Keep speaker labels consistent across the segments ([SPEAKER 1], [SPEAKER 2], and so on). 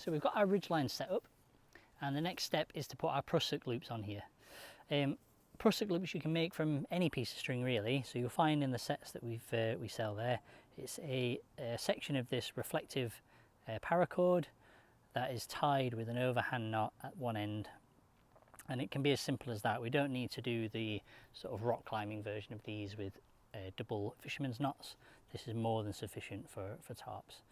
[SPEAKER 1] So we've got our ridgeline set up, and the next step is to put our Prussik loops on here. Prussik loops you can make from any piece of string really, so you'll find in the sets that we sell there, it's a section of this reflective paracord that is tied with an overhand knot at one end, and it can be as simple as that. We don't need to do the sort of rock climbing version of these with double fisherman's knots. This is more than sufficient for tarps.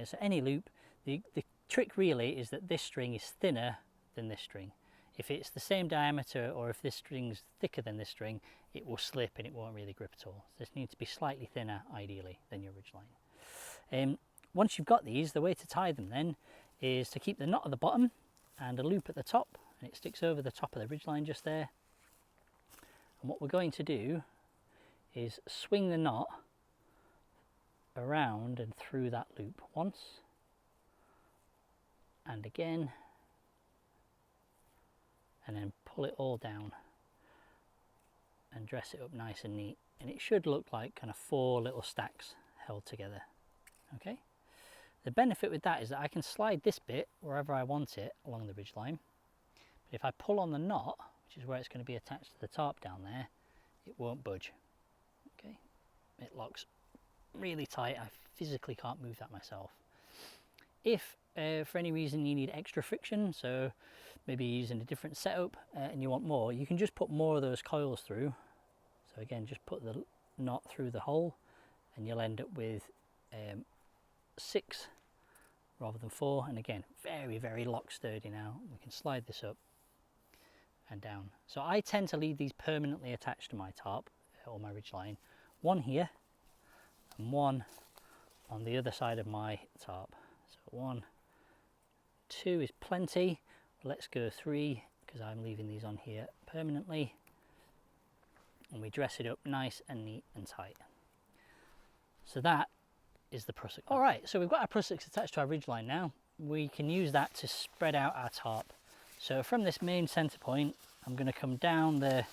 [SPEAKER 1] So any loop, the trick really is that this string is thinner than this string. If it's the same diameter, or if this string's thicker than this string, it will slip and it won't really grip at all. So this needs to be slightly thinner ideally than your ridgeline. Once you've got these, the way to tie them then is to keep the knot at the bottom and a loop at the top, and it sticks over the top of the ridgeline just there. And what we're going to do is swing the knot around and through that loop once and again, and then pull it all down and dress it up nice and neat, and it should look like kind of 4 little stacks held together. Okay, the benefit with that is that I can slide this bit wherever I want it along the ridgeline, but if I pull on the knot, which is where it's going to be attached to the tarp down there, it won't budge. Okay, it locks really tight. I physically can't move that myself. If for any reason you need extra friction, so maybe you're using a different setup and you want more, you can just put more of those coils through. So again, just put the knot through the hole and you'll end up with 6 rather than 4. And again, very, very lock sturdy now. We can slide this up and down. So I tend to leave these permanently attached to my tarp or my ridgeline. One here and one on the other side of my tarp. So 1, 2 is plenty. Let's go 3 because I'm leaving these on here permanently, and we dress it up nice and neat and tight. So that is the Prussik. All right, so we've got our Prussiks attached to our ridgeline now. We can use that to spread out our tarp. So from this main center point, I'm going to come down the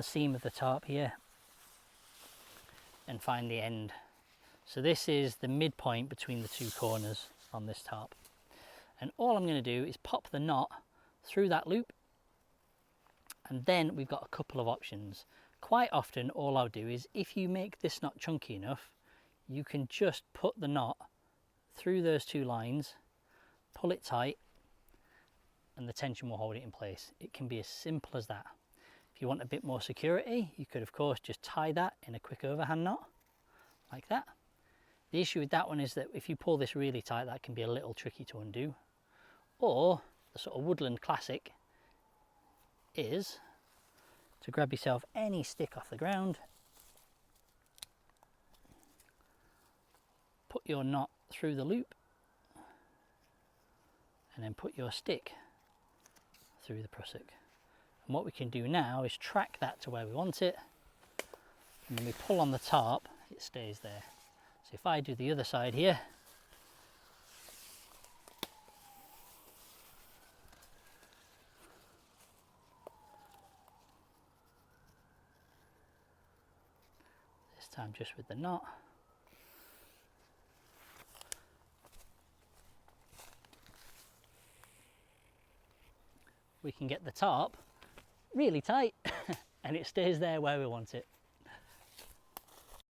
[SPEAKER 1] seam of the tarp here and find the end. So this is the midpoint between the 2 corners on this tarp. And all I'm going to do is pop the knot through that loop, and then we've got a couple of options. Quite often all I'll do is, if you make this knot chunky enough, you can just put the knot through those 2 lines, pull it tight, and the tension will hold it in place. It can be as simple as that. If you want a bit more security, you could of course just tie that in a quick overhand knot like that. The issue with that one is that if you pull this really tight, that can be a little tricky to undo. Or the sort of woodland classic is to grab yourself any stick off the ground, put your knot through the loop, and then put your stick through the Prussik. And what we can do now is track that to where we want it, and when we pull on the tarp, it stays there. So if I do the other side here, this time just with the knot, we can get the tarp really tight and it stays there where we want it.